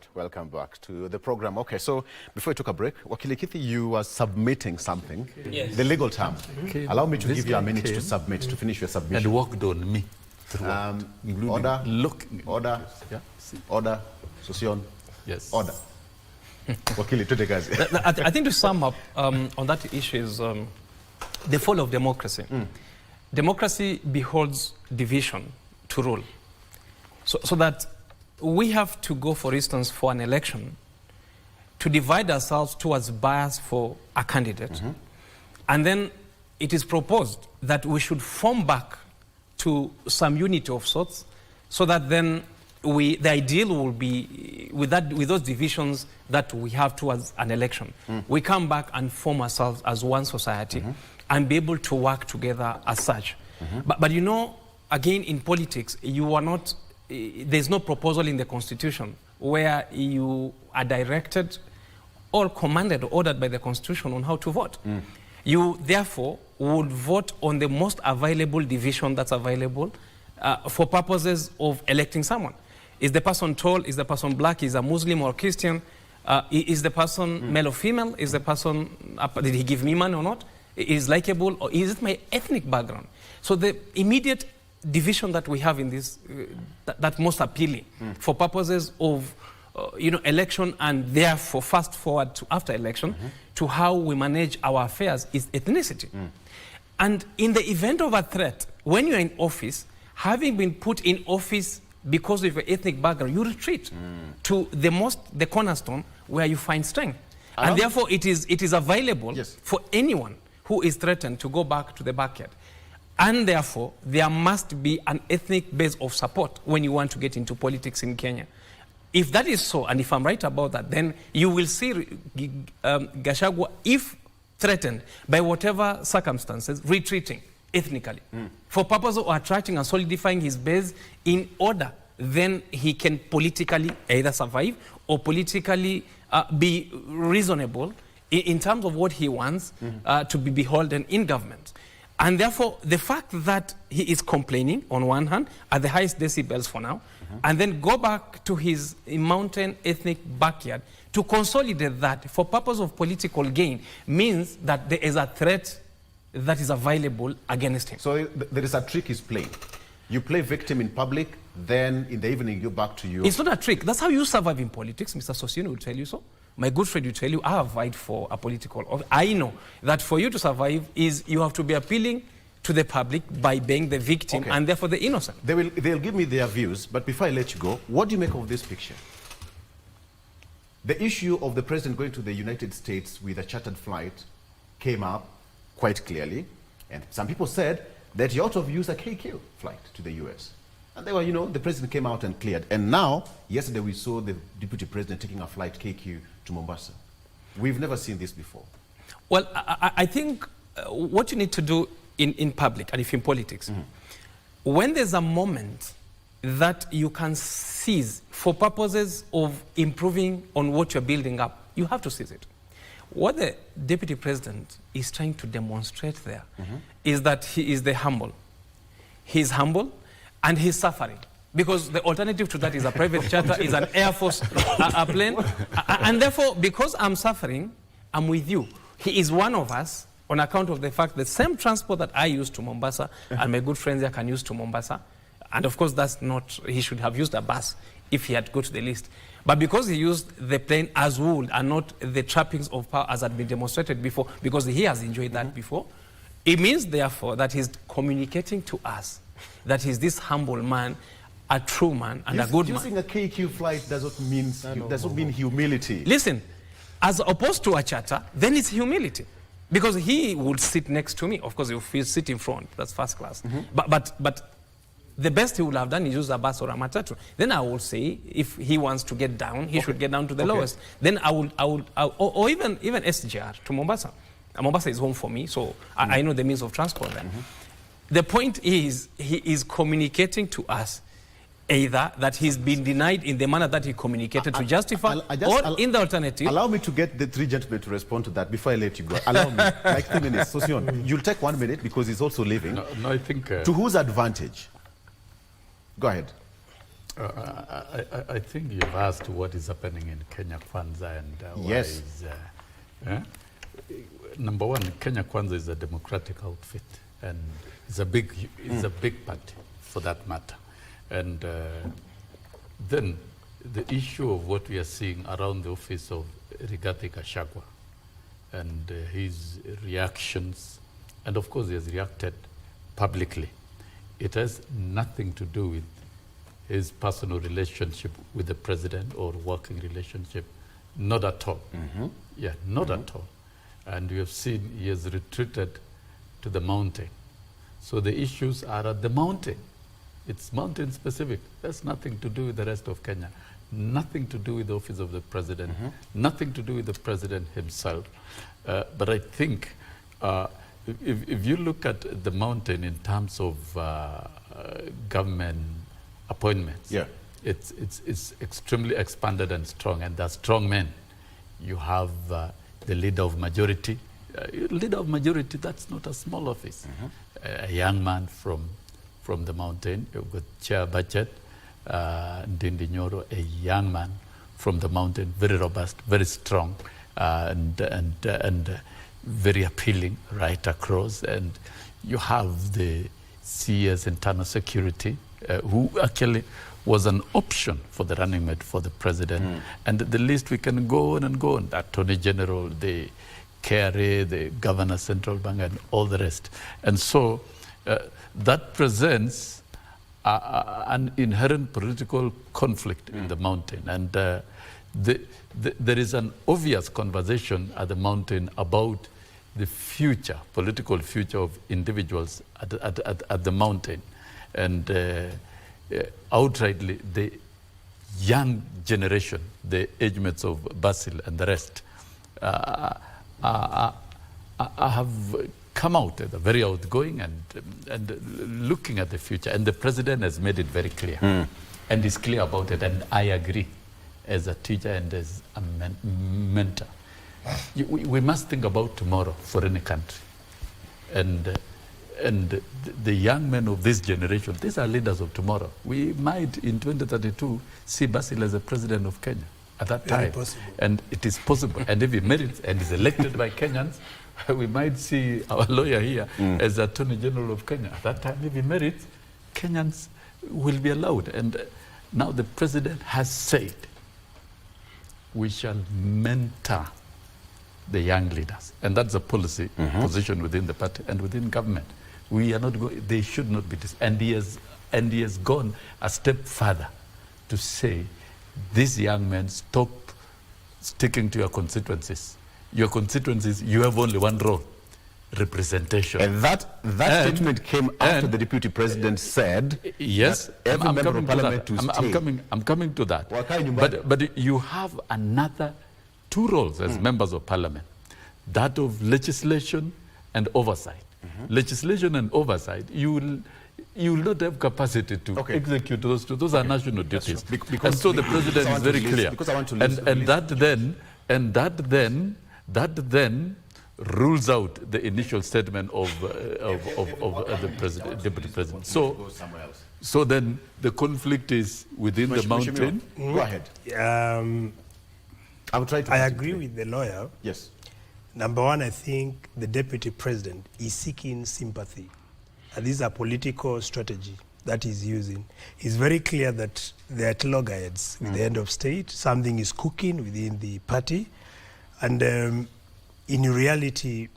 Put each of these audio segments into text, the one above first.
right, welcome back to the program. Okay, so before we took a break, Wakili Kithi, you were submitting something. Yes. The legal term. Allow me to give you a minute to submit, to finish your submission. And worked on me. Order, order, Yeah. order, Sossion, Yes. order. Wakili, to the guys. I think to sum up on that issue is the fall of democracy. Democracy beholds division to rule. So that we have to go, for instance, for an election to divide ourselves towards bias for a candidate. And then it is proposed that we should form back to some unity of sorts so that then the ideal will be with those divisions that we have towards an election. We come back and form ourselves as one society and be able to work together as such. But you know, again, in politics, you are not, there's no proposal in the Constitution where you are directed or commanded or ordered by the Constitution on how to vote. You, therefore, would vote on the most available division that's available for purposes of electing someone. Is the person tall? Is the person black? Is a Muslim or Christian? Is the person male or female? Is the person, did he give me money or not? Is likable, or is it my ethnic background? So the immediate division that we have in this, that most appealing for purposes of election and therefore fast forward to after election to how we manage our affairs is ethnicity. And in the event of a threat, when you're in office, having been put in office because of your ethnic background, you retreat to the cornerstone where you find strength. And therefore it is available for anyone who is threatened to go back to the backyard. And therefore, there must be an ethnic base of support when you want to get into politics in Kenya. If that is so, and if I'm right about that, then you will see Gachagua, if threatened by whatever circumstances, retreating ethnically for purpose of attracting and solidifying his base in order then he can politically either survive or politically be reasonable in terms of what he wants to be beholden in government. And therefore, the fact that he is complaining, on one hand, at the highest decibels for now, and then go back to his mountain ethnic backyard to consolidate that for purpose of political gain means that there is a threat that is available against him. So there is a trick he's playing. You play victim in public, then in the evening you're back to you. It's not a trick. That's how you survive in politics. Mr. Sossion will tell you so. My good friend will tell you, I have vied for a political office. I know that for you to survive is you have to be appealing to the public by being the victim and therefore the innocent. They'll give me their views, but before I let you go, what do you make of this picture? The issue of the president going to the United States with a chartered flight came up quite clearly, and some people said that he ought to have used a KQ flight to the US. And they were, the president came out and cleared. And now, yesterday we saw the deputy president taking a flight KQ to Mombasa. We've never seen this before. Well, I think what you need to do in public, and if in politics, when there's a moment that you can seize for purposes of improving on what you're building up, you have to seize it. What the deputy president is trying to demonstrate there is that he is the humble. He's humble and he's suffering. Because the alternative to that is a private charter, is an Air Force plane. And therefore, because I'm suffering, I'm with you. He is one of us on account of the fact the same transport that I use to Mombasa and my good friends here can use to Mombasa. And of course, that's not, he should have used a bus if he had got to the list. But because he used the plane as wool and not the trappings of power as had been demonstrated before, because he has enjoyed that before, it means therefore that he's communicating to us that he's this humble man, a true man, and a good man. Using a KQ flight doesn't mean humility. Listen, as opposed to a charter, then it's humility. Because he would sit next to me. Of course, if he sit in front, that's first class. But the best he would have done is use a bus or a matatu. Then I would say, if he wants to get down, he should get down to the lowest. Then I would or even SGR to Mombasa. Mombasa is home for me, so I know the means of transport there. The point is, he is communicating to us either that he's been denied in the manner that he communicated to justify, or in the alternative. Allow me to get the three gentlemen to respond to that before I let you go. Allow me, like 3 minutes. Sossion, you'll take 1 minute because he's also leaving. No, I think... to whose advantage? Go ahead. I think you've asked what is happening in Kenya Kwanza and yes. Number one, Kenya Kwanza is a democratic outfit, and it's a big party for that matter. And then the issue of what we are seeing around the office of Rigathi Gachagua and his reactions, and of course he has reacted publicly. It has nothing to do with his personal relationship with the president or working relationship, not at all. Yeah, not at all. And we have seen he has retreated to the mountain. So the issues are at the mountain. It's mountain specific. There's nothing to do with the rest of Kenya. Nothing to do with the office of the president. Nothing to do with the president himself. But I think if you look at the mountain in terms of government appointments, it's extremely expanded and strong, and they're strong men. You have the leader of majority. Leader of majority, that's not a small office. A young man from the mountain. You've got Chair Budget, Ndindi Nyoro, a young man from the mountain, very robust, very strong, and very appealing right across. And you have the CS Internal Security, who actually was an option for the running mate for the president. And the list we can go on and go on. The Attorney General, the KRA, the Governor Central Bank, and all the rest. And so that presents an inherent political conflict in the mountain. And there is an obvious conversation at the mountain about the future, political future of individuals at the mountain. And outrightly, the young generation, the age mates of Basil and the rest, have come out very outgoing and looking at the future. And the president has made it very clear, and is clear about it. And I agree, as a teacher and as a mentor. We must think about tomorrow for any country. And the young men of this generation, these are leaders of tomorrow. We might, in 2032, see Basil as the president of Kenya at that time. Possible. And it is possible. And if he merits and is elected by Kenyans, we might see our lawyer here as Attorney General of Kenya. At that time, if he merits, Kenyans will be allowed. And now the president has said, we shall mentor the young leaders. And that's a policy position within the party and within government. We are not going, they should not be and he has gone a step further to say, these young men, stop sticking to your constituencies. Your constituencies, you have only one role, representation. And that statement came after the deputy president said, yes, every member of parliament to stay. I'm coming to that. But you have another two roles as members of parliament, that of legislation and oversight. Legislation and oversight, you will not have capacity to execute those two. Those are national duties. And so the president is very clear. And that then rules out the initial statement of the president, deputy president. So then the conflict is within the mountain. Go ahead. I agree with the lawyer. Yes. Number one, I think the deputy president is seeking sympathy. And this is a political strategy that he's using. It's very clear that there are loggerheads with the end of state. Something is cooking within the party. And in reality,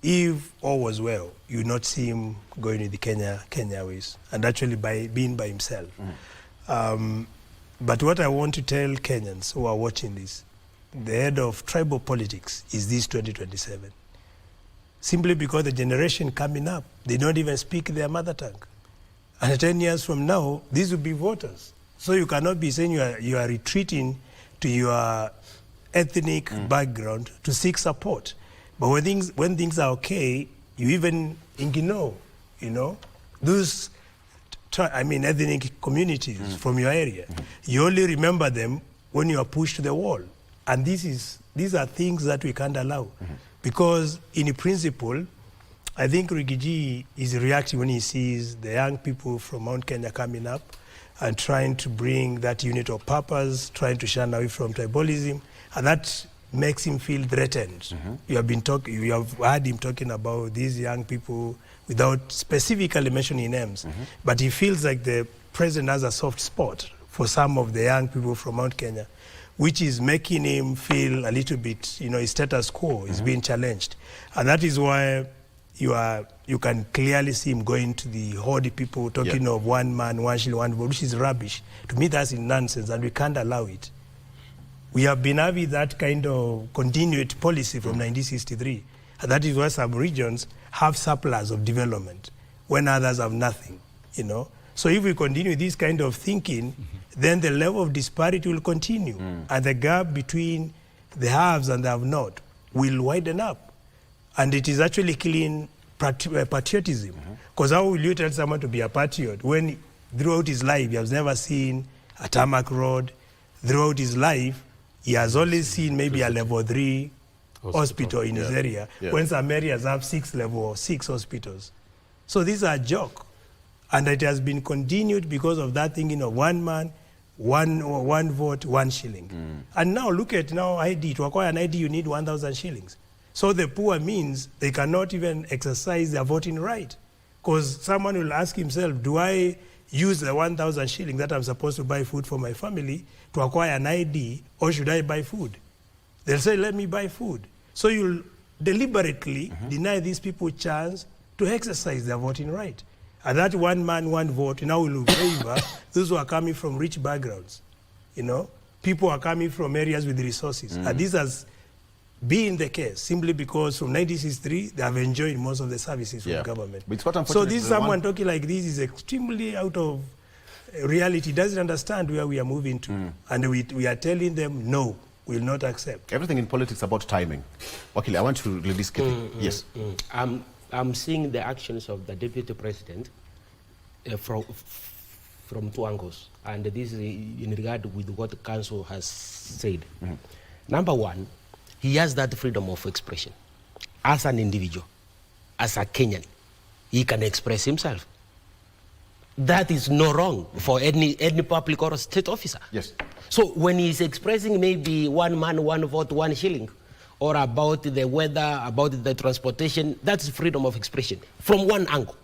if all was well, you would not see him going in the Kenya ways, and actually being by himself. But what I want to tell Kenyans who are watching this, the head of tribal politics is this 2027. Simply because the generation coming up, they don't even speak their mother tongue. And 10 years from now, these will be voters. So you cannot be saying you are retreating to your ethnic background to seek support. But when things are okay, you even ignore, those ethnic communities from your area. You only remember them when you are pushed to the wall. And these are things that we can't allow. Because in principle, I think Rigiji is reacting when he sees the young people from Mount Kenya coming up and trying to bring that unit of purpose, trying to shun away from tribalism, and that makes him feel threatened. You have heard him talking about these young people without specifically mentioning names, but he feels like the president has a soft spot for some of the young people from Mount Kenya, which is making him feel a little bit, you know, his status quo is being challenged. And that is why you can clearly see him going to the Hodi people, talking of one man, one shilling, one vote, which is rubbish. To me, that's nonsense, and we can't allow it. We have been having that kind of continued policy from 1963. And that is why some regions have surplus of development when others have nothing, you know. So if we continue this kind of thinking, then the level of disparity will continue. And the gap between the haves and the have-not will widen up. And it is actually killing patriotism. Because how will you tell someone to be a patriot when throughout his life he has never seen a tarmac road? Throughout his life, he has only seen maybe a level 3 hospital in his area, when some areas have 6 level 6 hospitals. So these are a joke. And it has been continued because of that thinking of one man, one vote, 1 shilling. And now look at ID. To acquire an ID, you need 1,000 shillings. So the poor means they cannot even exercise their voting right. Because someone will ask himself, do I use the 1,000 shillings that I'm supposed to buy food for my family to acquire an ID, or should I buy food? They'll say, let me buy food. So you'll deliberately deny these people chance to exercise their voting right. And that one man, one vote now will favor those who are coming from rich backgrounds. You know, people are coming from areas with resources. And this has been the case simply because from 1963, they have enjoyed most of the services from government. So this someone talking like this is extremely out of reality, doesn't understand where we are moving to. And we are telling them, no, we will not accept. Everything in politics is about timing. Okay, I want to release Kithi. Yes. I'm seeing the actions of the deputy president from 2 angles, and this is in regard with what the council has said. Number one, he has that freedom of expression. As an individual, as a Kenyan, he can express himself. That is no wrong for any public or state officer. Yes. So when he's expressing maybe 1 man, 1 vote, 1 shilling, or about the weather, about the transportation, that's freedom of expression from one angle.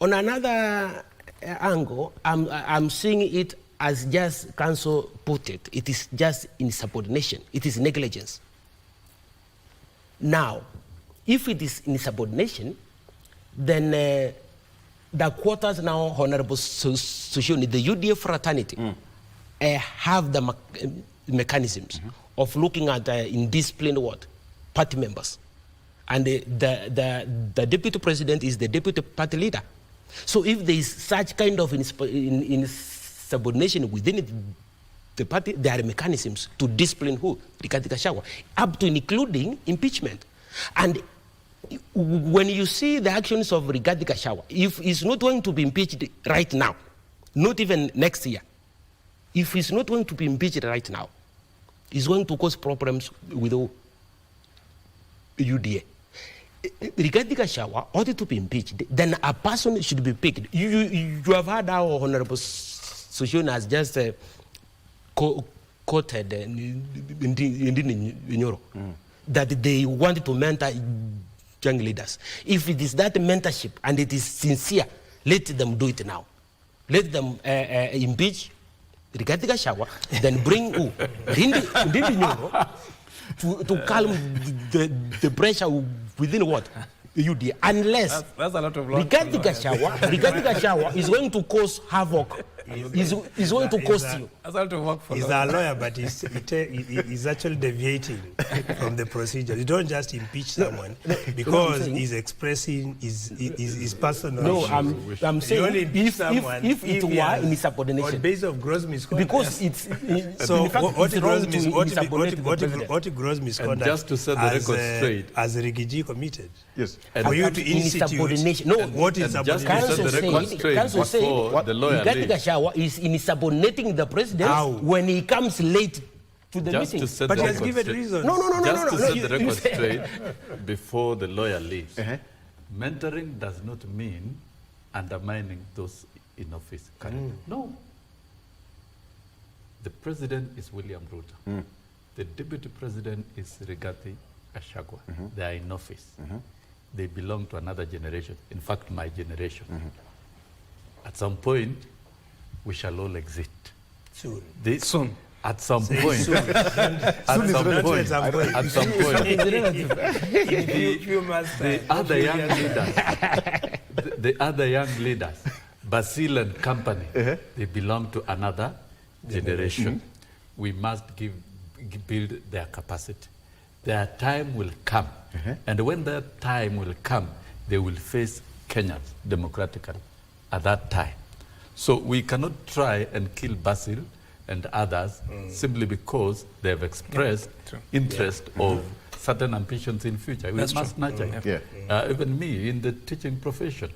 On another angle, I'm seeing it as just council put it. It is just insubordination. It is negligence. Now, if it is insubordination, then the quarters now, Honorable Sossion, the UDA fraternity, have the mechanisms of looking at indisciplined party members. And the deputy president is the deputy party leader. So if there is such kind of insubordination within the party, there are mechanisms to discipline who? Rigathi Gachagua, up to including impeachment. And when you see the actions of Rigathi Gachagua, if he's not going to be impeached right now, not even next year, if he's not going to be impeached right now, he's going to cause problems with the UDA. Rigathi Gachagua ought to be impeached, then a person should be picked. You have heard how Honorable Sossion has just quoted in Nyoro that they wanted to mentor young leaders. If it is that mentorship and it is sincere, let them do it now. Let them impeach Rigathi Gachagua, then bring Ndindi Nyoro to calm the pressure within what? UDA. Unless that's a lot of Rigathi Gachagua is going to cause havoc. He's going to cost you. That's a lot of work for He's a lawyer, but he's actually deviating from the procedure. You don't just impeach someone because he's expressing his personal issues. I'm saying if it were in insubordination. On basis of gross misconduct. Because it's so in fact, what gross And misconduct just to set the record straight, as Rigiji committed. Yes. For you to institute what is just to set the record straight before the lawyer Rigathi leaves. Gachagua is insubordinating the president when he comes late to the Just meeting. to set But the he has record given straight. reasons. Just to set the You record say- straight before the lawyer leaves. Mentoring does not mean undermining those in office currently. No. The president is William Ruto. The deputy president is Rigathi Gachagua. They are in office. They belong to another generation. In fact, my generation. At some point, we shall all exit. Soon. Soon. At some point. At some point. The other young leaders, the other young leaders, Basil and company, they belong to another generation. We must build their capacity. Their time will come. And when that time will come, they will face Kenyans democratically at that time. So we cannot try and kill Basil and others simply because they have expressed interest of certain ambitions in future. We must nurture. Even me in the teaching profession,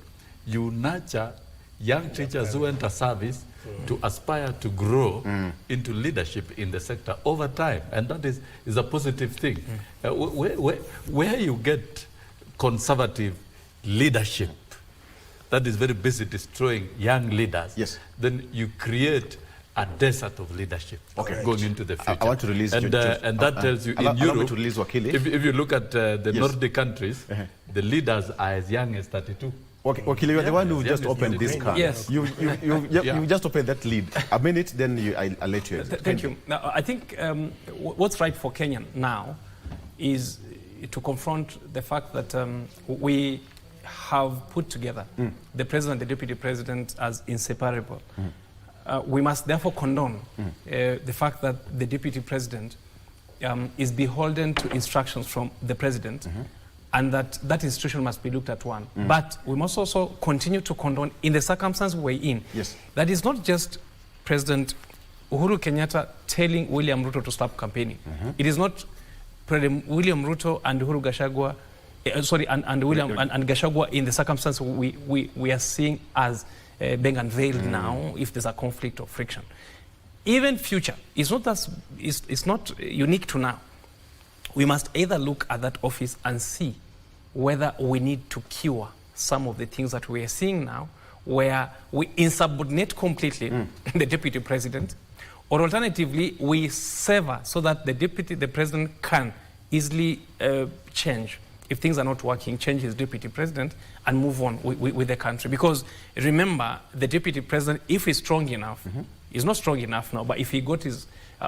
you nurture young teachers who enter service to aspire to grow into leadership in the sector over time, and that is a positive thing. Where you get conservative leadership that is very busy destroying young leaders, then you create a desert of leadership going into the future. I want to release and that tells you in Europe, to release Wakili. If you look at the Nordic countries, the leaders are as young as 32. Wakili, you're the one who just opened this car. Yes. You just opened that lead. A minute, then I'll let you exit. Thank you. Now, I think what's right for Kenya now is to confront the fact that we have put together the president and the deputy president as inseparable. We must therefore condone the fact that the deputy president is beholden to instructions from the president, and that institution must be looked at one. But we must also continue to condone, in the circumstance we're in, that is not just President Uhuru Kenyatta telling William Ruto to stop campaigning. It is not President William Ruto and Uhuru Gachagua, and Gachagua in the circumstance we are seeing as being unveiled now, if there's a conflict or friction. Even future, it's not unique to now. We must either look at that office and see whether we need to cure some of the things that we are seeing now, where we insubordinate completely the deputy president, or alternatively, we sever so that the president can easily change. If things are not working, change his deputy president and move on with the country. Because remember, the deputy president, if he's strong enough, he's not strong enough now, but if he got his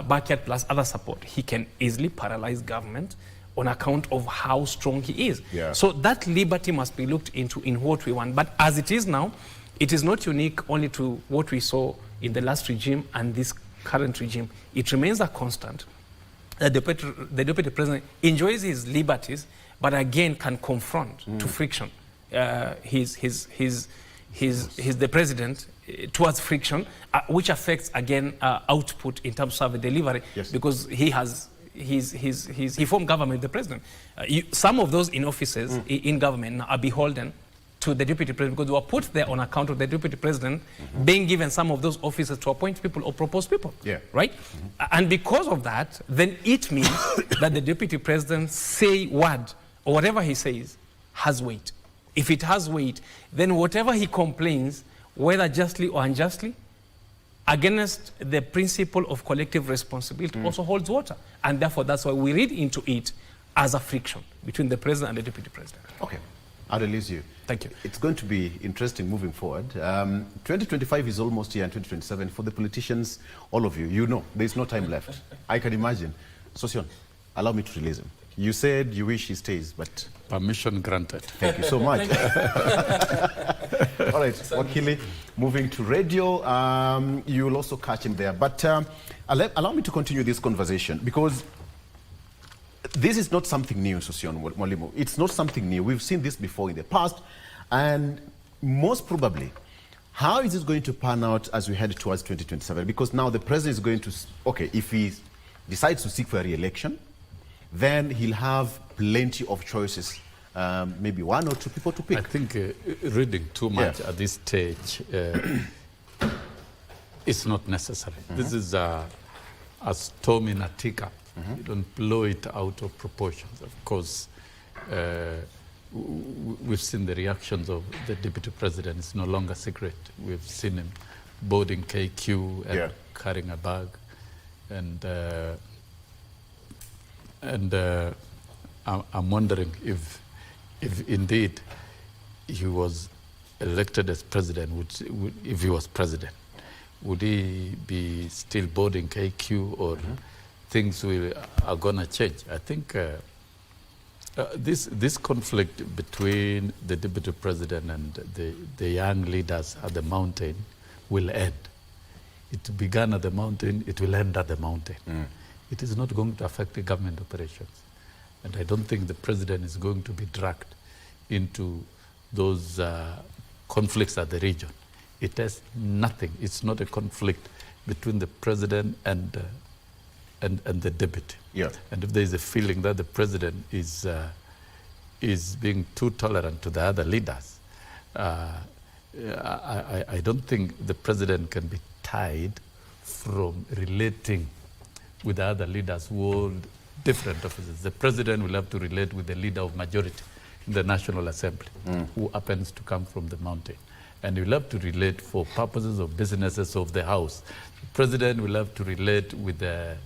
backyard plus other support, he can easily paralyze government on account of how strong he is. So that liberty must be looked into in what we want. But as it is now, it is not unique only to what we saw in the last regime and this current regime. It remains a constant. The deputy president enjoys his liberties, but again can confront to friction the president towards friction, which affects again output in terms of delivery, because he formed government, the president. Some of those in offices in government are beholden to the deputy president because they were put there on account of the deputy president being given some of those offices to appoint people or propose people, right? And because of that, then it means that the deputy president say word or whatever he says has weight. If it has weight, then whatever he complains, whether justly or unjustly, against the principle of collective responsibility also holds water. And therefore, that's why we read into it as a friction between the president and the deputy president. Okay, I'll release you. Thank you. It's going to be interesting moving forward. 2025 is almost here, and 2027 for the politicians, all of you, you know, there's no time left. I can imagine. Sossion, allow me to release him. You said you wish he stays, but... Permission granted. Thank you so much. All right, Wakili, moving to radio, you'll also catch him there. But allow me to continue this conversation, because this is not something new, Sossion Mwalimu. It's not something new. We've seen this before in the past, and most probably, how is it going to pan out as we head towards 2027? Because now the president is going to, okay, if he decides to seek for a re-election, then he'll have plenty of choices, maybe one or two people to pick. I think reading too much at this stage is not necessary. This is a storm in a teacup. You don't blow it out of proportions. Of course, we've seen the reactions of the deputy president. It's no longer secret. We've seen him boarding KQ and carrying a bag, and I'm wondering if indeed he was elected as president, if he was president, would he be still boarding KQ, or things are going to change? I think this conflict between the deputy president and the young leaders at the mountain will end. It began at the mountain, it will end at the mountain. It is not going to affect the government operations. And I don't think the president is going to be dragged into those conflicts at the region. It has nothing. It's not a conflict between the president and the deputy. Yeah. And if there is a feeling that the president is being too tolerant to the other leaders, I don't think the president can be tied from relating with the other leaders who hold different offices. The president will have to relate with the leader of majority in the National Assembly, who happens to come from the mountain. And he will have to relate for purposes of businesses of the House. The president will have to relate with the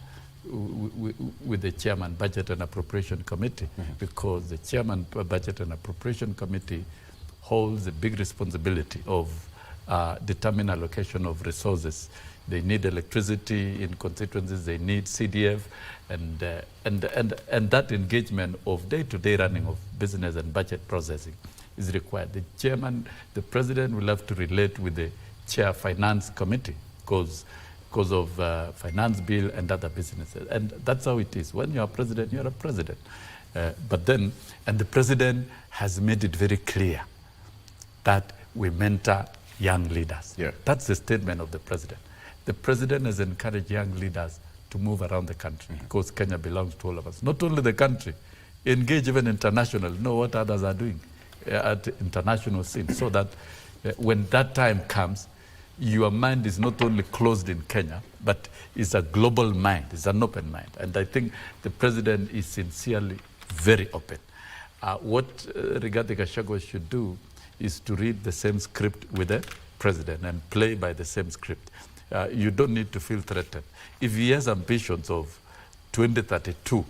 Chairman Budget and Appropriation Committee, because the Chairman Budget and Appropriation Committee holds a big responsibility of determining allocation of resources. They need electricity in constituencies, they need CDF, and that engagement of day-to-day running of business and budget processing is required. The president will have to relate with the Chair Finance Committee because of finance bill and other businesses. And that's how it is. When you're a president, you're a president. But then, and the president has made it very clear that we mentor young leaders. Yeah. That's the statement of the president. The president has encouraged young leaders to move around the country because Kenya belongs to all of us. Not only the country, engage even international, know what others are doing at international scene, so that when that time comes, your mind is not only closed in Kenya, but it's a global mind, it's an open mind. And I think the president is sincerely very open. What Rigathi Gachagua should do is to read the same script with the president and play by the same script. You don't need to feel threatened. If he has ambitions of 2032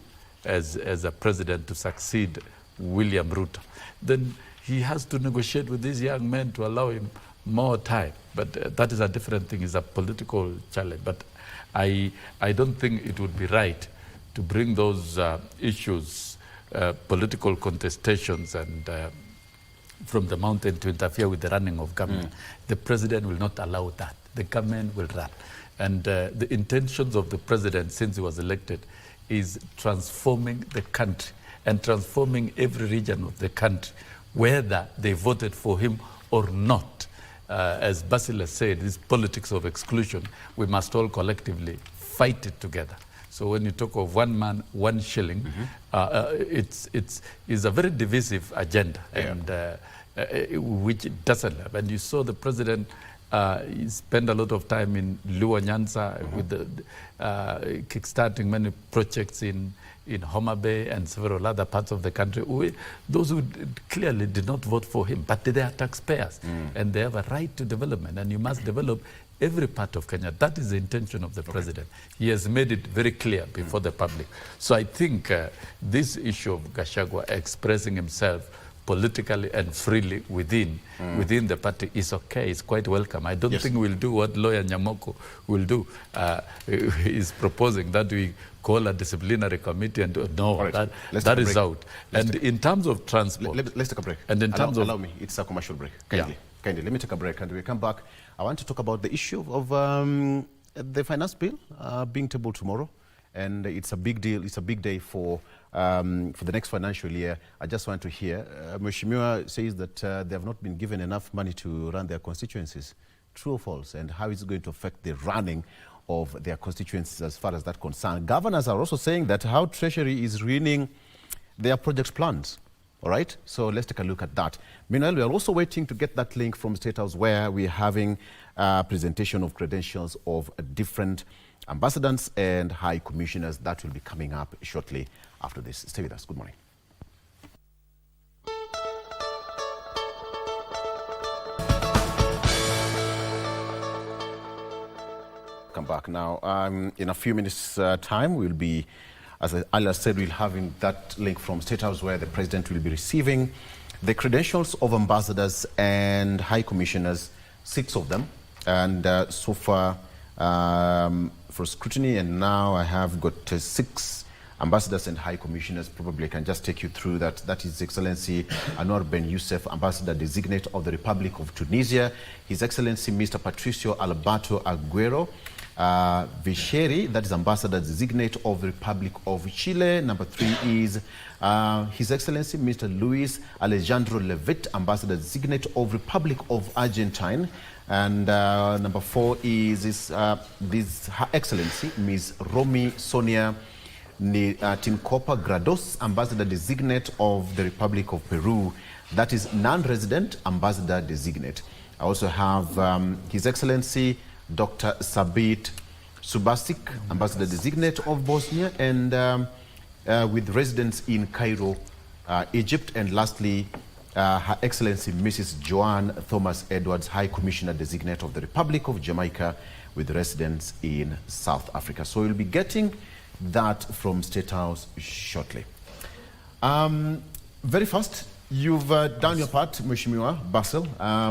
as a president to succeed William Ruto, then he has to negotiate with these young men to allow him more time. But that is a different thing, it's a political challenge. But I don't think it would be right to bring those issues, political contestations and from the mountain to interfere with the running of government. The president will not allow that. The government will run. And the intentions of the president since he was elected is transforming the country and transforming every region of the country, whether they voted for him or not. As Basil has said, this politics of exclusion, we must all collectively fight it together. So when you talk of one man, one shilling, it's a very divisive agenda, and which it doesn't have. And you saw the president he spent a lot of time in Luo Nyanza with the kickstarting many projects in Homa Bay and several other parts of the country. Those who clearly did not vote for him, but they are taxpayers and they have a right to development, and you must develop every part of Kenya. That is the intention of the president. He has made it very clear before the public. So I think this issue of Gachagua expressing himself politically and freely within the party is okay, it's quite welcome. I don't think we'll do what lawyer Nyamongo will do. He's proposing that we call a disciplinary committee and no, right. that is out. And in terms of transport... Let's take a break. And in terms of... Allow me, it's a commercial break. Kindly, let me take a break, and when we come back, I want to talk about the issue of the finance bill being tabled tomorrow. And it's a big deal, it's a big day for the next financial year. I just want to hear, Mheshimiwa says that they have not been given enough money to run their constituencies. True or false? And how is it going to affect the running of their constituencies as far as that concerned? Governors are also saying that how Treasury is ruining their project plans. All right, so let's take a look at that. Meanwhile, we are also waiting to get that link from State House where we're having a presentation of credentials of different ambassadors and high commissioners. That will be coming up shortly after this. Stay with us. Good morning. welcome back. Now, in a few minutes' time, we'll be, as I said, we'll having that link from State House where the President will be receiving the credentials of ambassadors and high commissioners, 6 of them, and so far for scrutiny, and now I have got 6 ambassadors and high commissioners. Probably I can just take you through that. That is His Excellency Anwar Ben Youssef, Ambassador Designate of the Republic of Tunisia. His Excellency Mr. Patricio Alberto Aguero Vicheri, that is Ambassador Designate of the Republic of Chile. Number 3 is His Excellency Mr. Luis Alejandro Levitt, Ambassador Designate of Republic of Argentine. And number 4 is Her Excellency Ms. Romy Sonia Tincopa Grados, Ambassador Designate of the Republic of Peru. That is non-resident Ambassador Designate. I also have His Excellency Dr. Sabit Subasic, Ambassador Designate of Bosnia, and with residence in Cairo, Egypt. And lastly, Her Excellency Mrs. Joanne Thomas Edwards, High Commissioner Designate of the Republic of Jamaica, with residence in South Africa. So we'll be getting that from State House shortly. Very fast, you've done your part, Mheshimiwa Basil.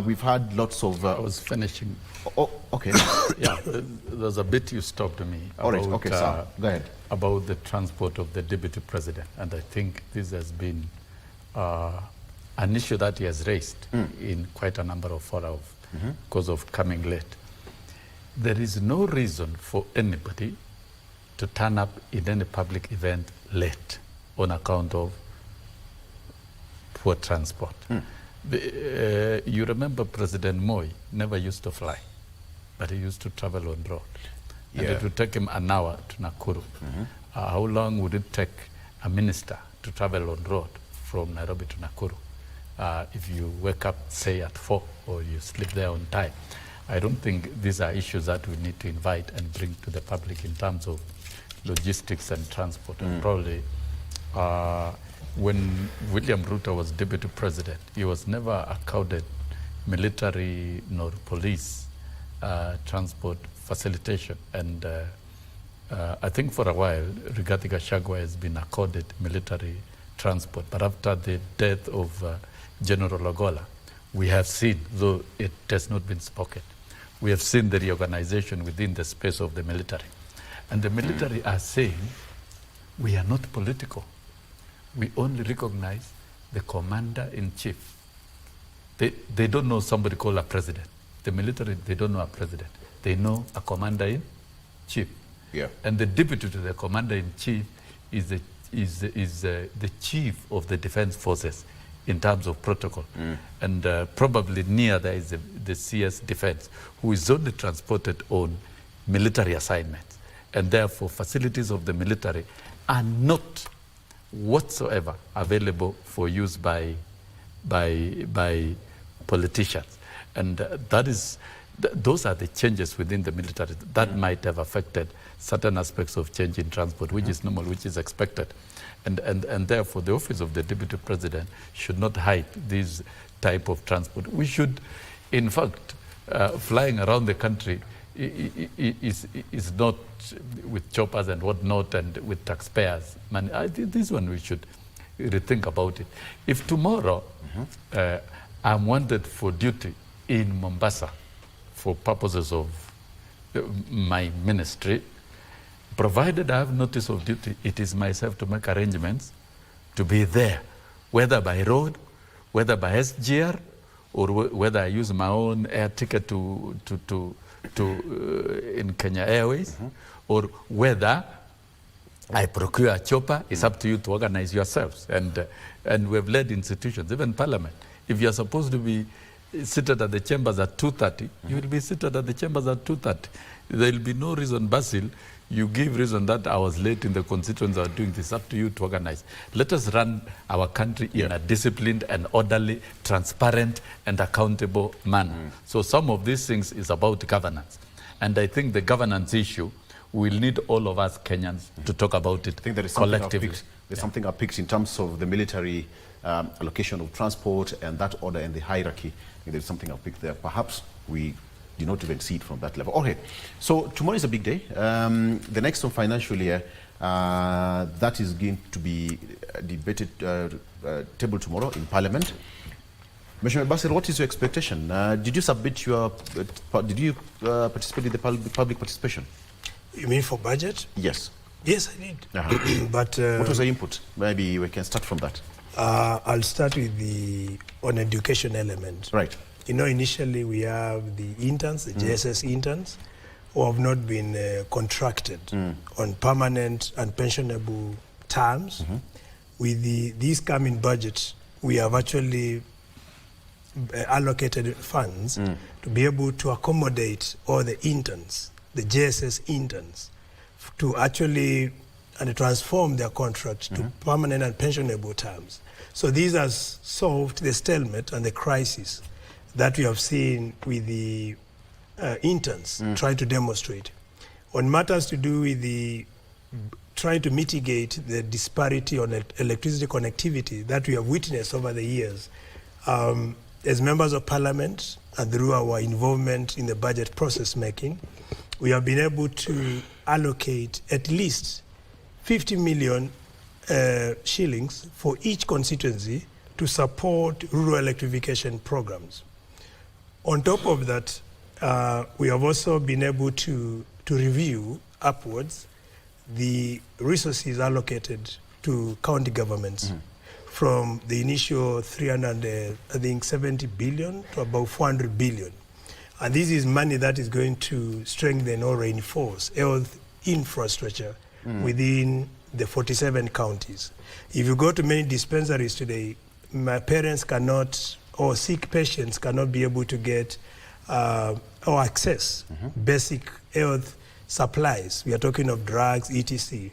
We've had lots of... I was finishing. Oh, okay. Yeah, there's a bit you stopped me about, all right, okay, sir. Go ahead. About the transport of the Deputy President. And I think this has been an issue that he has raised in quite a number of fora because of coming late. There is no reason for anybody to turn up in any public event late on account of poor transport. You remember President Moi never used to fly, but he used to travel on road. And it would take him an hour to Nakuru. How long would it take a minister to travel on road from Nairobi to Nakuru if you wake up, say, at 4 or you sleep there on time? I don't think these are issues that we need to invite and bring to the public in terms of logistics and transport. And probably when William Ruto was Deputy President, he was never accorded military nor police transport facilitation. And I think for a while, Rigathi Gachagua has been accorded military transport. But after the death of General Ogola, we have seen, though it has not been spoken, we have seen the reorganization within the space of the military. And the military are saying, we are not political. We only recognize the commander-in-chief. They don't know somebody called a president. The military, they don't know a president. They know a commander-in-chief. Yeah. And the deputy to the commander-in-chief is the chief of the defense forces in terms of protocol. And probably near there is the CS Defense, who is only transported on military assignments. And therefore, facilities of the military are not whatsoever available for use by politicians. And those are the changes within the military that might have affected certain aspects of change in transport, which is normal, which is expected. And therefore, the office of the Deputy President should not hide this type of transport. We should, in fact, flying around the country is not with choppers and whatnot and with taxpayers. Man, I think this one we should rethink about it. If tomorrow I'm wanted for duty in Mombasa for purposes of my ministry, provided I have notice of duty, it is myself to make arrangements to be there, whether by road, whether by SGR, or whether I use my own air ticket in Kenya Airways, or whether I procure a chopper. It's up to you to organize yourselves. And we've led institutions, even Parliament. If you're supposed to be seated at the chambers at 2:30, you will be seated at the chambers at 2:30. There will be no reason, Basil, you give reason that I was late in the constituency or doing this. Up to you to organize. Let us run our country in a disciplined and orderly, transparent and accountable manner. So some of these things is about governance. And I think the governance issue, we'll need all of us Kenyans to talk about it collectively. There's something I picked in terms of the military allocation of transport and that order and the hierarchy. I think there's something I picked there. Perhaps we did not even see it from that level. Okay, so tomorrow is a big day. The next one financial year, that is going to be debated, tabled tomorrow in Parliament. Mr. Basil, what is your expectation? Did you submit your, participate in the public participation? You mean for budget? Yes. Yes, I did. But what was the input? Maybe we can start from that. I'll start with the on education element. Right. You know, initially we have the interns, the JSS interns, who have not been contracted on permanent and pensionable terms. With this coming budget, we have actually allocated funds to be able to accommodate all the interns, the JSS interns, to actually transform their contracts to permanent and pensionable terms. So these has solved the stalemate and the crisis that we have seen with the interns trying to demonstrate. On matters to do with the trying to mitigate the disparity on electricity connectivity that we have witnessed over the years, as members of parliament and through our involvement in the budget process making, we have been able to allocate at least 50 million shillings for each constituency to support rural electrification programs. On top of that, we have also been able to review upwards the resources allocated to county governments from the initial 370 billion to about 400 billion. And this is money that is going to strengthen or reinforce health infrastructure within the 47 counties. If you go to many dispensaries today, my parents cannot, or sick patients cannot be able to get or access basic health supplies. We are talking of drugs, etc.,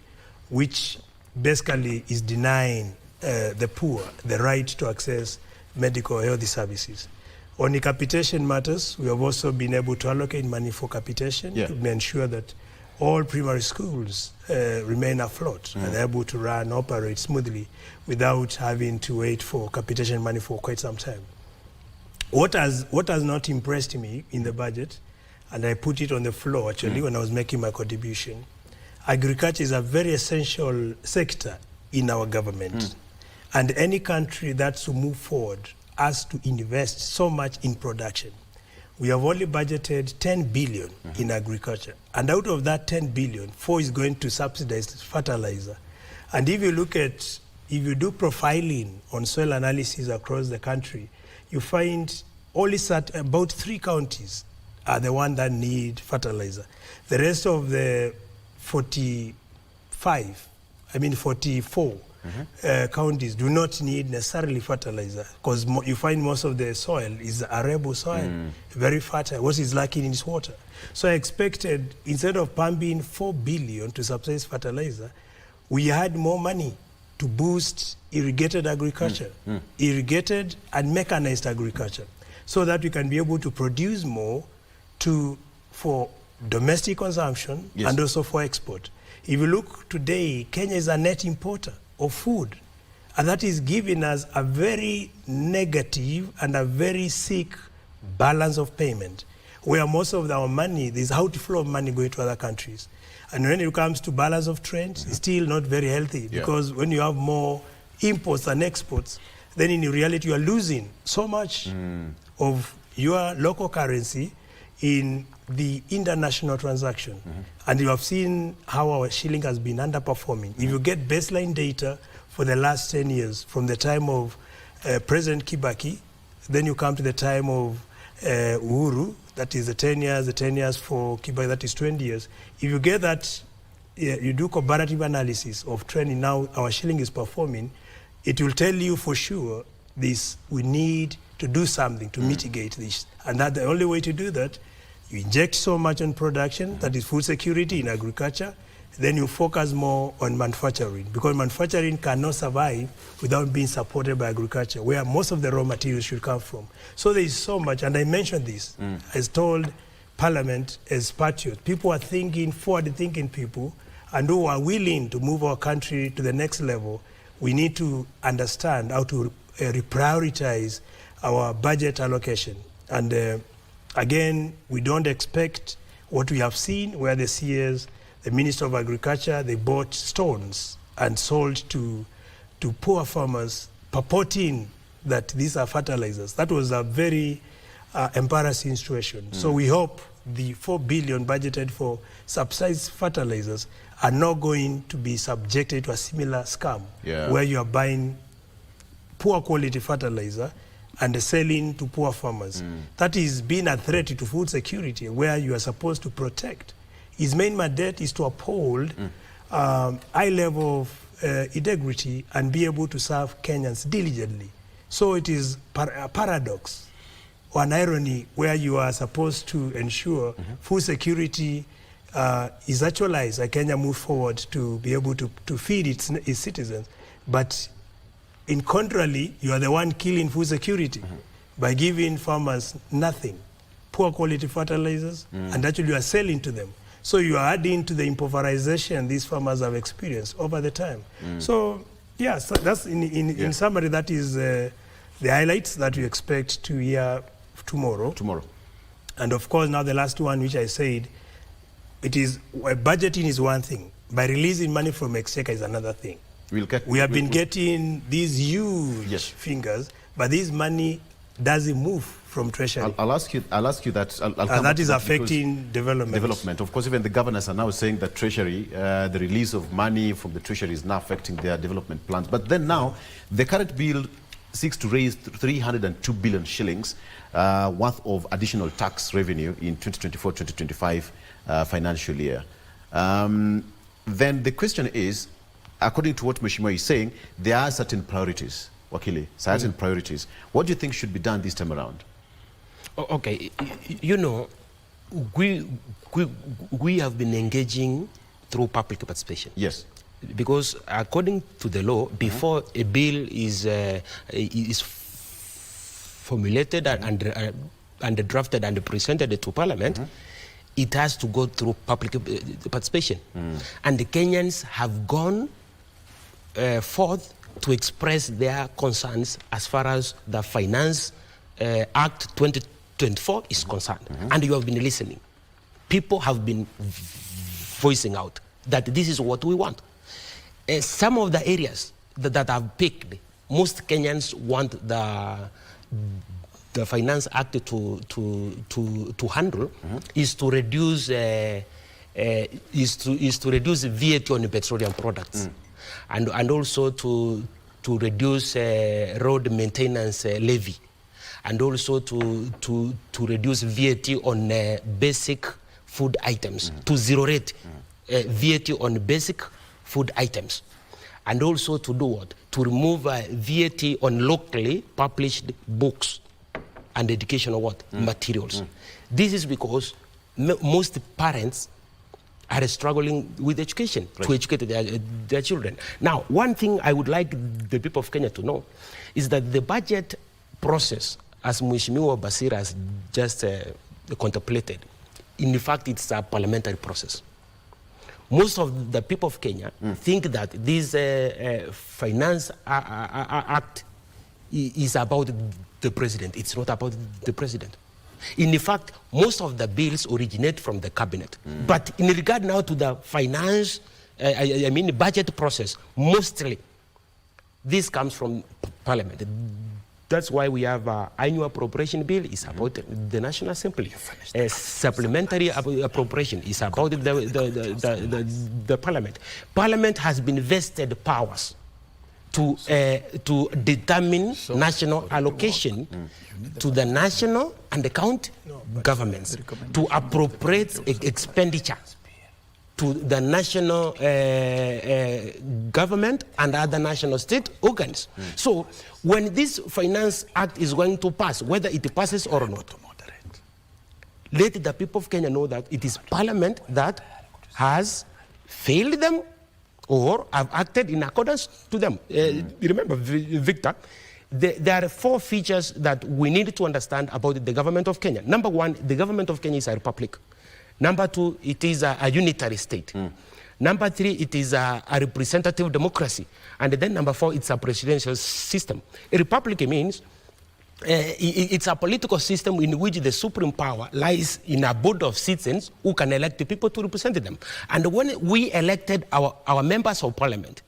which basically is denying the poor the right to access medical health services. On the capitation matters, we have also been able to allocate money for capitation to ensure that all primary schools remain afloat and able to run, operate smoothly without having to wait for capitation money for quite some time. What has not impressed me in the budget, and I put it on the floor actually when I was making my contribution, agriculture is a very essential sector in our government. And any country that's to move forward has to invest so much in production. We have only budgeted 10 billion in agriculture. And out of that 10 billion, 4 is going to subsidize fertilizer. And if you look at, if you do profiling on soil analysis across the country, you find only about 3 counties are the ones that need fertilizer. The rest of the 44 counties do not need necessarily fertilizer, because you find most of the soil is arable soil, very fertile. What is lacking in its water. So I expected, instead of pumping 4 billion to subsidize fertilizer, we had more money to boost irrigated agriculture, irrigated and mechanized agriculture, so that we can be able to produce more for domestic consumption and also for export. If you look today, Kenya is a net importer of food, and that is giving us a very negative and a very sick balance of payment, where most of our money, there's outflow of money going to other countries. And when it comes to balance of trade, it's still not very healthy, because when you have more imports than exports, then in reality you are losing so much of your local currency in the international transaction. And you have seen how our shilling has been underperforming. If you get baseline data for the last 10 years, from the time of President Kibaki, then you come to the time of Uhuru, that is the 10 years for Kibaki, that is 20 years. If you get that, you do comparative analysis of trending now, our shilling is performing, it will tell you for sure this, we need to do something to mitigate this. And that the only way to do that, you inject so much on production, that is food security in agriculture, then you focus more on manufacturing, because manufacturing cannot survive without being supported by agriculture, where most of the raw materials should come from. So there is so much, and I mentioned this, as told Parliament as patriots. People are thinking, forward-thinking people, and who are willing to move our country to the next level. We need to understand how to reprioritize our budget allocation. And again, we don't expect what we have seen, where the CS, the Minister of Agriculture, they bought stones and sold to poor farmers, purporting that these are fertilizers. That was a very embarrassing situation. So we hope the 4 billion budgeted for subsidized fertilizers are not going to be subjected to a similar scam, where you are buying poor quality fertilizer and selling to poor farmers. That is being a threat to food security, where you are supposed to protect. His main mandate is to uphold high level of integrity and be able to serve Kenyans diligently. So it is a paradox or an irony, where you are supposed to ensure food security is actualized, like Kenya move forward to be able to feed its citizens. But in contrary, you are the one killing food security by giving farmers nothing, poor quality fertilizers, and actually you are selling to them. So you are adding to the impoverization these farmers have experienced over the time. So yeah, so that's in summary, that is the highlights that we expect to hear tomorrow. And of course, now the last one, which I said, it is budgeting is one thing. By releasing money from Exchequer is another thing. We have been getting these huge fingers, but this money doesn't move from Treasury. I'll ask you that. I'll come that is affecting development. Of course, even the governors are now saying that Treasury, the release of money from the Treasury is now affecting their development plans. But then now, the current bill seeks to raise 302 billion shillings worth of additional tax revenue in 2024-2025 financial year. Then the question is, according to what Mheshimiwa is saying, there are certain priorities, Wakili, certain priorities. What do you think should be done this time around? Okay, you know, we have been engaging through public participation. Yes. Because according to the law, before a bill is formulated and drafted and presented to Parliament, it has to go through public participation. And the Kenyans have gone forth to express their concerns as far as the Finance Act 2024 is concerned. And you have been listening. People have been voicing out that this is what we want. Some of the areas that I've picked, most Kenyans want the Finance Act to handle is to reduce reduce VAT on petroleum products, and also to reduce road maintenance levy, and also to reduce VAT on basic food items, to zero rate VAT on basic food items, and also to do what? To remove VAT on locally published books and educational materials. This is because most parents are struggling with education, to educate their children. Now, one thing I would like the people of Kenya to know is that the budget process, as Mheshimiwa Basil has just contemplated, in fact, it's a parliamentary process. Most of the people of Kenya think that this Finance Act is about the president. It's not about the president. In fact, most of the bills originate from the cabinet. But in regard now to the finance, budget process, mostly this comes from Parliament. That's why we have an annual appropriation bill. It's about the National Assembly. A supplementary appropriation is about the Parliament. Parliament has been vested powers to determine national allocation to the national and the county governments, to appropriate expenditure to the national government and other national state organs. So when this Finance Act is going to pass, whether it passes or not, let the people of Kenya know that it is Parliament that has failed them or have acted in accordance to them. Remember, Victor, there are 4 features that we need to understand about the government of Kenya. Number 1, the government of Kenya is a republic. Number 2, it is a unitary state. Number 3, it is a representative democracy. And then number 4, it's a presidential system. A republic means it's a political system in which the supreme power lies in a board of citizens who can elect the people to represent them. And when we elected our members of parliament,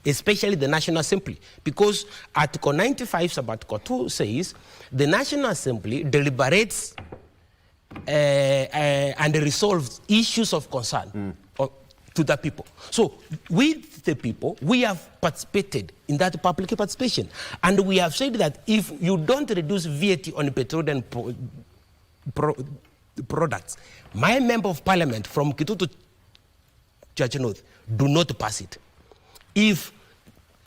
especially the National Assembly, because Article 95 sub Article 2 says the National Assembly deliberates and resolves issues of concern to the people. So with the people, we have participated in that public participation. And we have said that if you don't reduce VAT on petroleum products, my member of parliament from Kithi to Church North do not pass it. If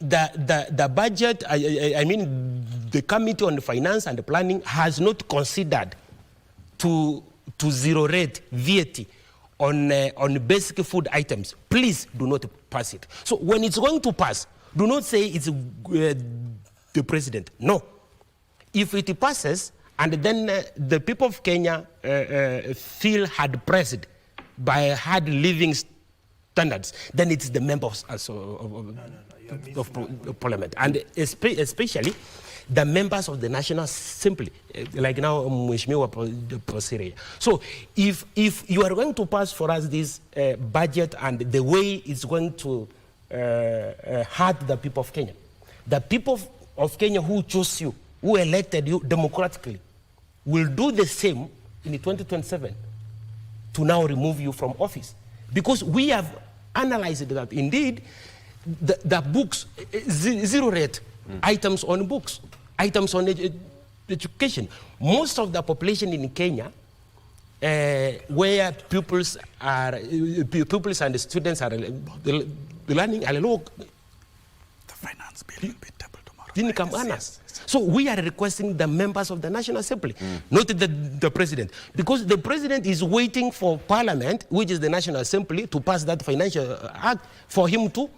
the budget, I mean the Committee on Finance and Planning has not considered to zero rate VAT on basic food items, please do not pass it. So when it's going to pass, do not say it's the president. No. If it passes and then the people of Kenya feel hard pressed by hard living standards, then it's the members of parliament, and especially the members of the National Assembly, like now Mheshimiwa Posire. So if you are going to pass for us this budget and the way it's going to hurt the people of Kenya, the people of Kenya who chose you, who elected you democratically, will do the same in 2027 to now remove you from office. Because we have analyzed that indeed the books, zero rate items on books, items on education. Most of the population in Kenya, where pupils and students are learning, are low. The finance bill will be tabled tomorrow. Income earners. So we are requesting the members of the National Assembly, not the president, because the president is waiting for Parliament, which is the National Assembly, to pass that financial act for him to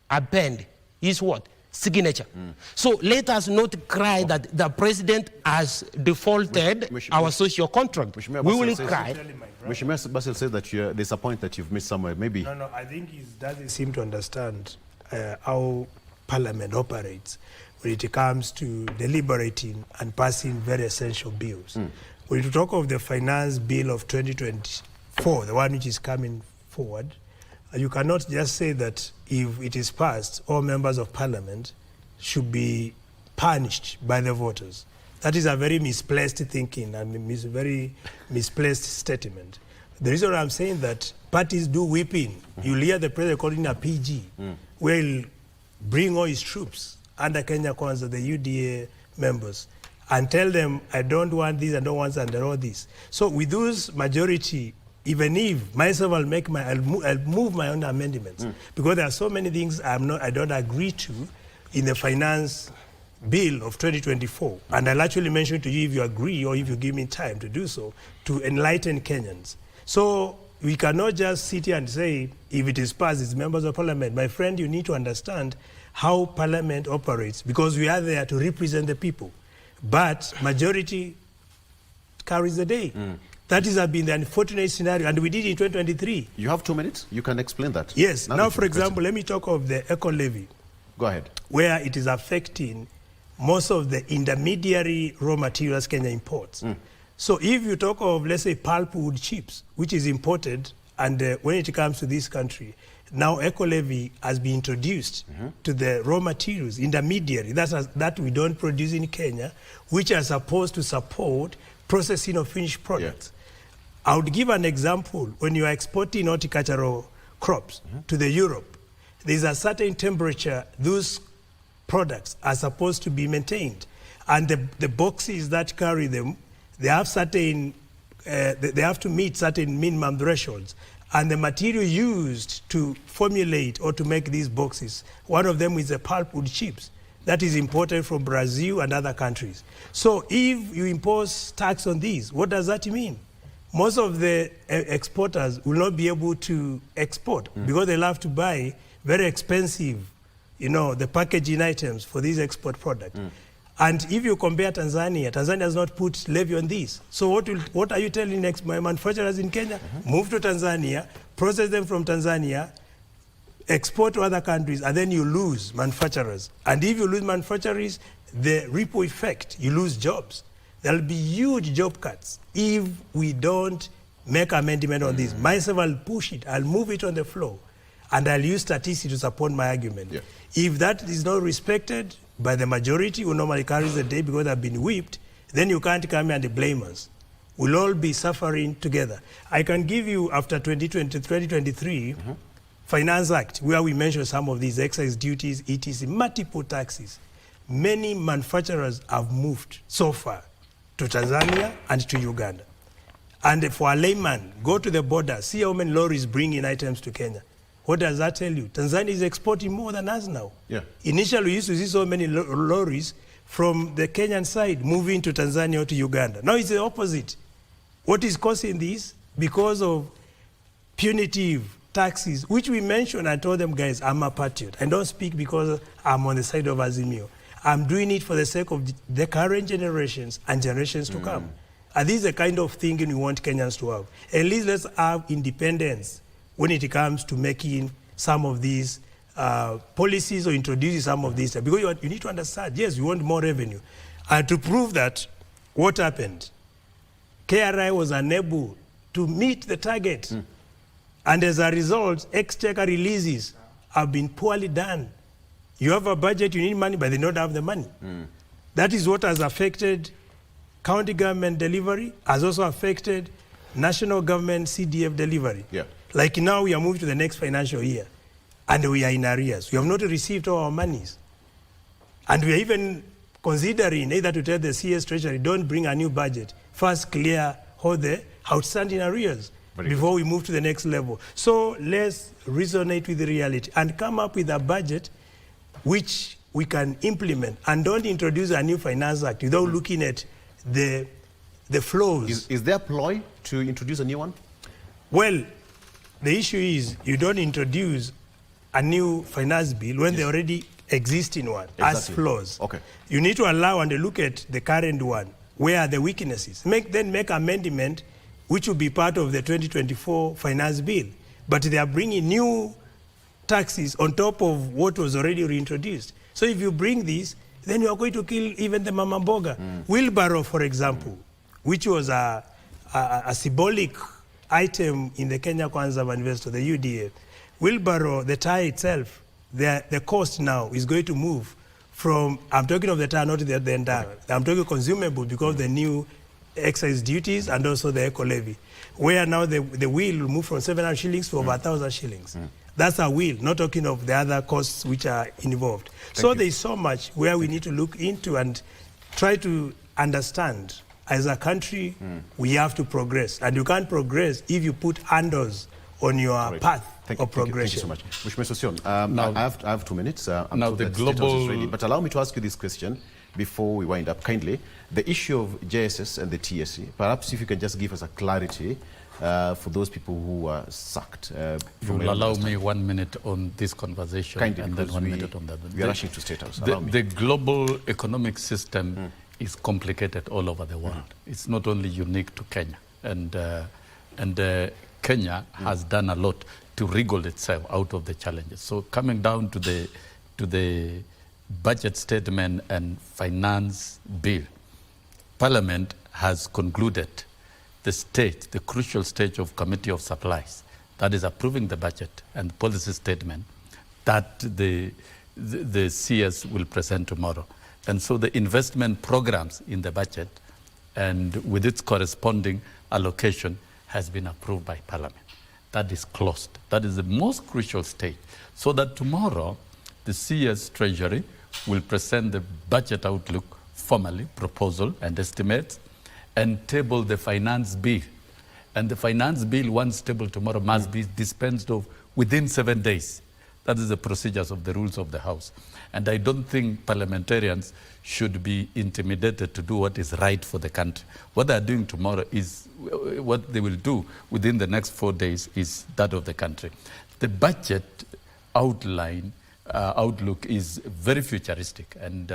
append his what? Signature. So let us not cry that the president has defaulted our social contract. We will cry. Mr. Basil says that there's a point that you've missed somewhere. Maybe. No, I think he doesn't seem to understand how Parliament operates when it comes to deliberating and passing very essential bills. When you talk of the finance bill of 2024, the one which is coming forward, you cannot just say that if it is passed, all members of parliament should be punished by the voters. That is a very misplaced thinking and very misplaced statement. The reason I'm saying that parties do whipping, you'll hear the president calling a PG, where he'll bring all his troops under Kenya Kwanza, the UDA members, and tell them, I don't want this, I don't want that, and all this. So with those majority, even if myself I'll move my own amendments, because there are so many things I don't agree to in the finance bill of 2024, and I'll actually mention to you if you agree or if you give me time to do so, to enlighten Kenyans. So we cannot just sit here and say, if it is passed, it's members of parliament. My friend, you need to understand how parliament operates, because we are there to represent the people. But majority carries the day. That has been the unfortunate scenario, and we did in 2023. You have 2 minutes. You can explain that. Yes. Now for example, let me talk of the eco levy. Go ahead. Where it is affecting most of the intermediary raw materials Kenya imports. So if you talk of, let's say, pulpwood chips, which is imported, and when it comes to this country, now eco levy has been introduced to the raw materials, intermediary, that we don't produce in Kenya, which are supposed to support processing of finished products. I would give an example. When you are exporting horticultural crops to the Europe, there's a certain temperature those products are supposed to be maintained. And the boxes that carry them, they have certain, they have to meet certain minimum thresholds. And the material used to formulate or to make these boxes, one of them is the pulpwood chips that is imported from Brazil and other countries. So if you impose tax on these, what does that mean? Most of the exporters will not be able to export because they'll have to buy very expensive, the packaging items for these export products. And if you compare Tanzania, Tanzania does not put levy on this. So what are you telling my manufacturers in Kenya? Move to Tanzania, process them from Tanzania, export to other countries, and then you lose manufacturers. And if you lose manufacturers, the ripple effect, you lose jobs. There'll be huge job cuts if we don't make amendment on this. Myself, I'll push it, I'll move it on the floor, and I'll use statistics to support my argument. Yeah. If that is not respected by the majority who normally carries the day because they've been whipped, then you can't come here and blame us. We'll all be suffering together. I can give you, after 2023, Finance Act, where we mention some of these excise duties, etc., multiple taxes. Many manufacturers have moved so far to Tanzania and to Uganda. And for a layman, go to the border, see how many lorries bring in items to Kenya. What does that tell you? Tanzania is exporting more than us now. Yeah. Initially, we used to see so many lorries from the Kenyan side moving to Tanzania or to Uganda. Now it's the opposite. What is causing this? Because of punitive taxes, which we mentioned. I told them, guys, I'm a patriot. I don't speak because I'm on the side of Azimio. I'm doing it for the sake of the current generations and generations to come. And this is the kind of thinking we want Kenyans to have. At least let's have independence when it comes to making some of these policies or introducing some of these. Because you need to understand, yes, we want more revenue. And to prove that, what happened? KRI was unable to meet the target. And as a result, exchequer releases have been poorly done. You have a budget, you need money, but they don't have the money. That is what has affected county government delivery, has also affected national government CDF delivery. Yeah. Like now we are moving to the next financial year, and we are in arrears. We have not received all our monies. And we are even considering either to tell the CS Treasury, don't bring a new budget. First clear all the outstanding arrears before we move to the next level. So let's resonate with the reality and come up with a budget which we can implement, and don't introduce a new finance act without looking at the flows. Is there a ploy to introduce a new one? Well, the issue is you don't introduce a new finance bill when they already exist in one, as flaws. Okay. You need to allow and look at the current one. Where are the weaknesses? Then make amendment which will be part of the 2024 finance bill. But they are bringing new taxes on top of what was already reintroduced. So if you bring this, then you are going to kill even the mama mboga. Wheelbarrow, for example, which was a symbolic item in the Kenya Kwanza Manifesto, the UDA. Wheelbarrow, the tire itself, the cost now is going to move from, I'm talking of the tire, not the entire. I'm talking consumable because of the new excise duties and also the eco levy, where now the wheel will move from 700 shillings to over 1,000 shillings. That's a wheel, not talking of the other costs which are involved. So there is so much where we need to look into and try to understand. As a country, we have to progress. And you can't progress if you put handles on your path of progression. Thank you so much. Mr. Sossion, I have 2 minutes. I'm now told the that State House is global... ready, but allow me to ask you this question before we wind up. Kindly, the issue of JSS and the TSC, perhaps if you can just give us a clarity for those people who were sacked. You will allow me 1 minute on this conversation. Kindly, and then 1 minute on that. We are rushing to State House. The global economic system is complicated all over the world. It's not only unique to Kenya. And Kenya has done a lot to wriggle itself out of the challenges. So coming down to the budget statement and finance bill, Parliament has concluded the crucial stage of Committee of Supplies, that is approving the budget and policy statement that the CS will present tomorrow. And so the investment programs in the budget and with its corresponding allocation has been approved by Parliament. That is closed. That is the most crucial stage. So that tomorrow the CS Treasury will present the budget outlook formally, proposal and estimates, and table the finance bill. And the finance bill, once tabled tomorrow, must be dispensed of within 7 days. That is the procedures of the rules of the House. And I don't think parliamentarians should be intimidated to do what is right for the country. What they are doing tomorrow is, what they will do within the next 4 days is that of the country. The budget outlook is very futuristic, and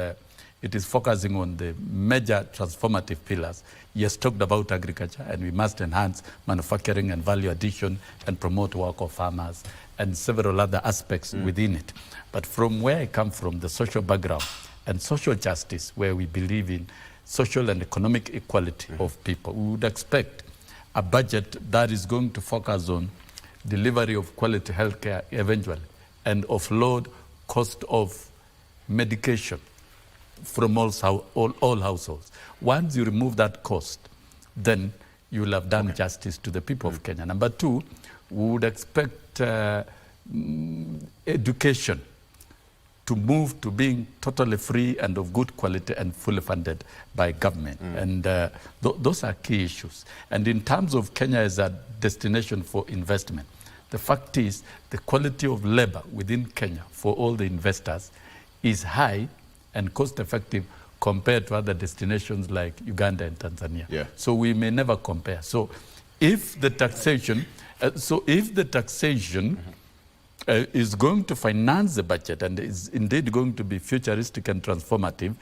it is focusing on the major transformative pillars. He has talked about agriculture, and we must enhance manufacturing and value addition and promote work of farmers and several other aspects within it. But from where I come from, the social background, and social justice, where we believe in social and economic equality of people. We would expect a budget that is going to focus on delivery of quality healthcare eventually and offload cost of medication from all households. Once you remove that cost, then you will have done justice to the people of Kenya. Number two, we would expect education to move to being totally free and of good quality and fully funded by government. And those are key issues. And in terms of Kenya as a destination for investment, the fact is the quality of labor within Kenya for all the investors is high and cost-effective compared to other destinations like Uganda and Tanzania. Yeah. So we may never compare. So if the taxation, is going to finance the budget and is indeed going to be futuristic and transformative,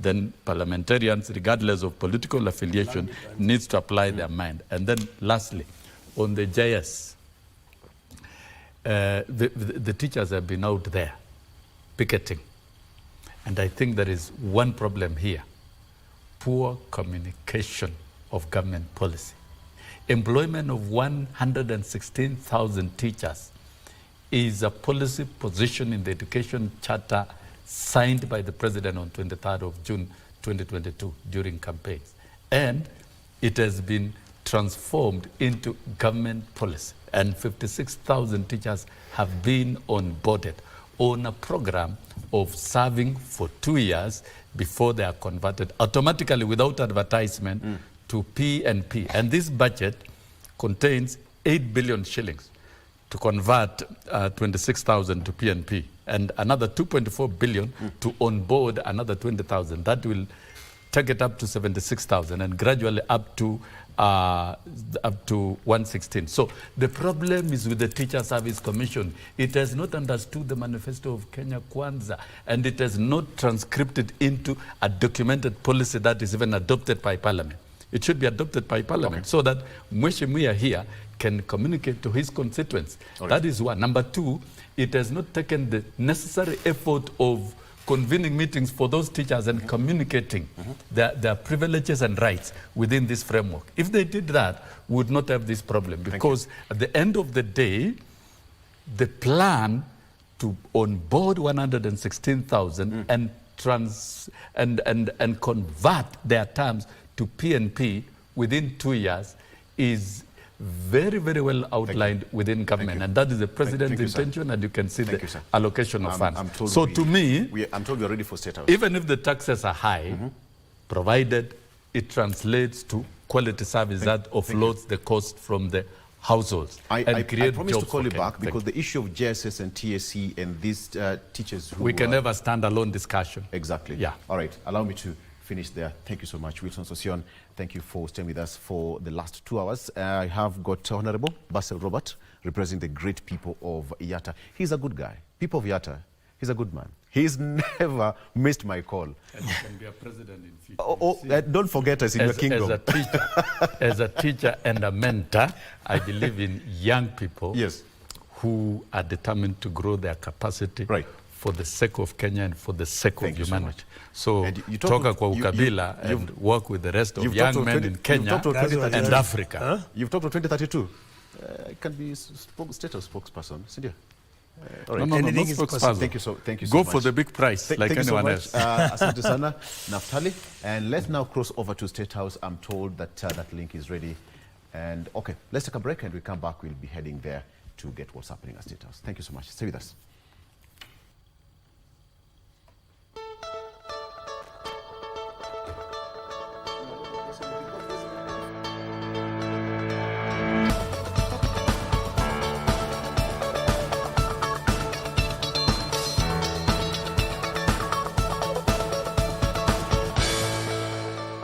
then parliamentarians, regardless of political affiliation, needs to apply their mind. And then lastly, on the JS, the teachers have been out there picketing. And I think there is one problem here: poor communication of government policy. Employment of 116,000 teachers is a policy position in the Education Charter signed by the President on 23rd of June 2022 during campaigns. And it has been transformed into government policy. And 56,000 teachers have been onboarded on a program of serving for 2 years before they are converted automatically without advertisement to P&P. And this budget contains 8 billion shillings to convert 26,000 to P&P and another 2.4 billion to onboard another 20,000. That will take it up to 76,000 and gradually up to 116. So the problem is with the Teacher Service Commission. It has not understood the manifesto of Kenya Kwanza, and it has not transcribed it into a documented policy that is even adopted by Parliament. It should be adopted by Parliament so that Mheshimiwa here can communicate to his constituents. That is one. Number two, it has not taken the necessary effort of convening meetings for those teachers and communicating their privileges and rights within this framework. If they did that, we would not have this problem, because at the end of the day, the plan to onboard 116,000 and convert their terms to P&P within 2 years is very, very well outlined within government, and that is the president's intention, and you can see the allocation of funds. So to me, I'm told we're ready for State House. Even if the taxes are high, provided it translates to quality service that offloads the cost from the households and create I promise jobs to call you back, Kenya. because the issue of JSS and TSC and these teachers who we can have a standalone discussion. Exactly. Yeah. All right. Allow me to finish there. Thank you so much, Wilson Sossion. Thank you for staying with us for the last 2 hours. I have got Honorable Basil Robert, representing the great people of Yatta. He's a good guy. People of Yatta, he's a good man. He's never missed my call. And you can be a president in future. Don't forget us in your kingdom. As a teacher and a mentor, I believe in young people who are determined to grow their capacity for the sake of Kenya and for the sake of humanity. So toka kwa ukabila and work with the rest of young men in Kenya and Africa. You've talked to 2032. I can be state of spokesperson, Cindy. All right. No, spokesperson. Thank you so much. Go for the big prize, like anyone else. Asante sana, Naftali. And let's now cross over to State House. I'm told that that link is ready. And okay, let's take a break, and we come back. We'll be heading there to get what's happening at State House. Thank you so much. Stay with us.